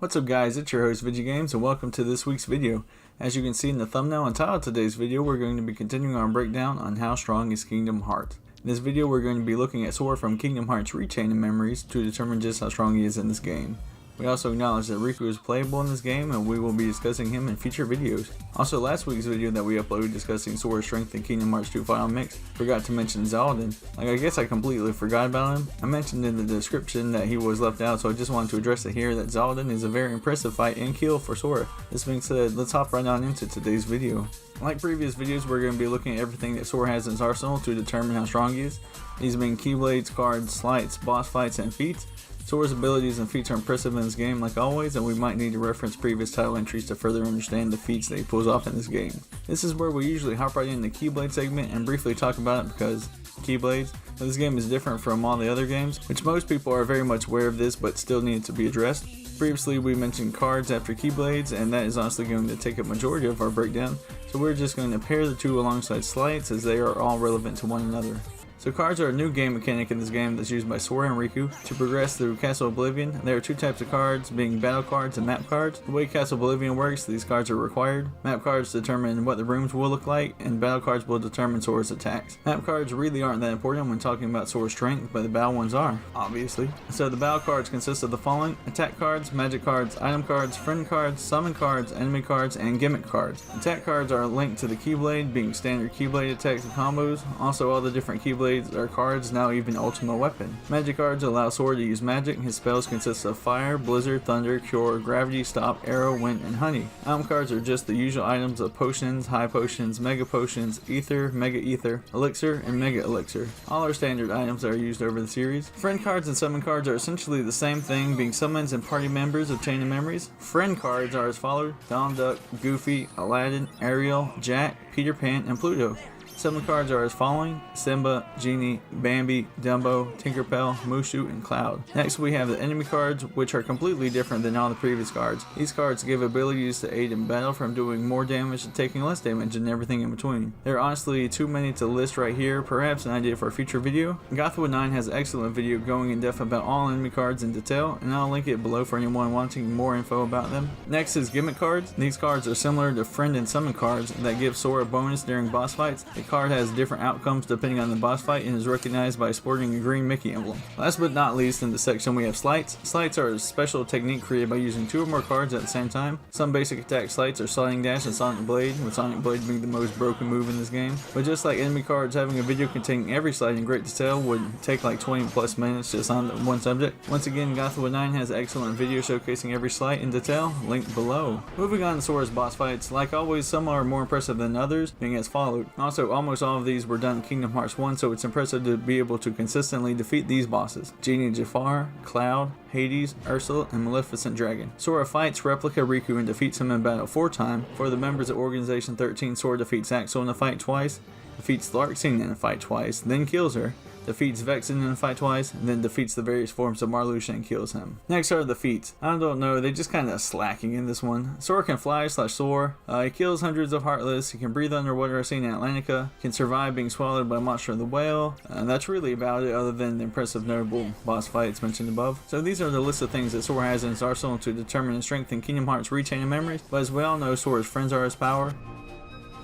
What's up guys, it's your host VideoGames and welcome to this week's video. As you can see in the thumbnail and title of today's video, we're going to be continuing our breakdown on how strong is Kingdom Hearts. In this video we're going to be looking at Sora from Kingdom Hearts Rechain of Memories to determine just how strong he is in this game. We also acknowledge that Riku is playable in this game and we will be discussing him in future videos. Also, last week's video that we uploaded discussing Sora's strength in Kingdom Hearts 2 Final Mix forgot to mention Xaldin. I guess I completely forgot about him. I mentioned in the description that he was left out, so I just wanted to address it here that Xaldin is a very impressive fight and kill for Sora. This being said, let's hop right on into today's video. Like previous videos, we're going to be looking at everything that Sora has in his arsenal to determine how strong he is. These being Keyblades, cards, sleights, boss fights, and feats. Sora's abilities and feats are impressive in this game like always, and we might need to reference previous title entries to further understand the feats that he pulls off in this game. This is where we usually hop right into the Keyblade segment and briefly talk about it because Keyblades. This game is different from all the other games, which most people are very much aware of this but still need to be addressed. Previously we mentioned cards after Keyblades, and that is honestly going to take a majority of our breakdown, so we're just going to pair the two alongside sleights as they are all relevant to one another. So cards are a new game mechanic in this game that's used by Sora and Riku to progress through Castle Oblivion. There are two types of cards, being battle cards and map cards. The way Castle Oblivion works, these cards are required. Map cards determine what the rooms will look like, and battle cards will determine Sora's attacks. Map cards really aren't that important when talking about Sora's strength, but the battle ones are, obviously. So the battle cards consist of the following: attack cards, magic cards, item cards, friend cards, summon cards, enemy cards, and gimmick cards. Attack cards are linked to the Keyblade, being standard Keyblade attacks and combos. Also, all the different Keyblades are cards, now even ultimate weapon. Magic cards allow Sora to use magic. His spells consist of fire, blizzard, thunder, cure, gravity, stop, arrow, wind, and honey. Item cards are just the usual items of potions, high potions, mega potions, ether, mega ether, elixir, and mega elixir. All are standard items that are used over the series. Friend cards and summon cards are essentially the same thing, being summons and party members of Chain of Memories. Friend cards are as follows: Donald Duck, Goofy, Aladdin, Ariel, Jack, Peter Pan, and Pluto. Summon cards are as following: Simba, Genie, Bambi, Dumbo, Tinkerbell, Mushu, and Cloud. Next we have the enemy cards, which are completely different than all the previous cards. These cards give abilities to aid in battle, from doing more damage to taking less damage and everything in between. There are honestly too many to list right here, perhaps an idea for a future video. Gothwood9 has an excellent video going in depth about all enemy cards in detail, and I'll link it below for anyone wanting more info about them. Next is gimmick cards. These cards are similar to friend and summon cards that give Sora a bonus during boss fights. The card has different outcomes depending on the boss fight and is recognized by sporting a green Mickey emblem. Last but not least, in this section we have sleights. Sleights are a special technique created by using two or more cards at the same time. Some basic attack sleights are Sliding Dash and Sonic Blade, with Sonic Blade being the most broken move in this game. But just like enemy cards, having a video containing every slide in great detail would take like 20 plus minutes just on one subject. Once again, Gothwood9 has an excellent video showcasing every sleight in detail, linked below. Moving on to Sora's boss fights, like always, some are more impressive than others, being as followed. Also, almost all of these were done in Kingdom Hearts 1, so it's impressive to be able to consistently defeat these bosses: Genie Jafar, Cloud, Hades, Ursula, and Maleficent Dragon. Sora fights Replica Riku and defeats him in battle 4 times. For the members of Organization 13, Sora defeats Axel in a fight twice, defeats Larxene in a fight twice, then kills her, defeats Vexen in a fight twice, and then defeats the various forms of Marluxia and kills him. Next are the feats. I don't know, they just kinda slacking in this one. Sora can fly / soar, he kills hundreds of Heartless, he can breathe underwater as seen in Atlantica, can survive being swallowed by a monster of the whale, and that's really about it other than the impressive notable boss fights mentioned above. So these are the list of things that Sora has in his arsenal to determine his strength in Kingdom Hearts Rechain of Memories, but as we all know, Sora's friends are his power.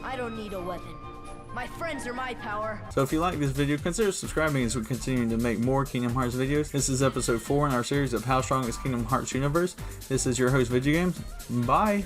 I don't need a weapon. My friends are my power. So if you like this video, consider subscribing as we continue to make more Kingdom Hearts videos. This is episode 4 in our series of How Strong is Kingdom Hearts Universe. This is your host VideoGames. Bye!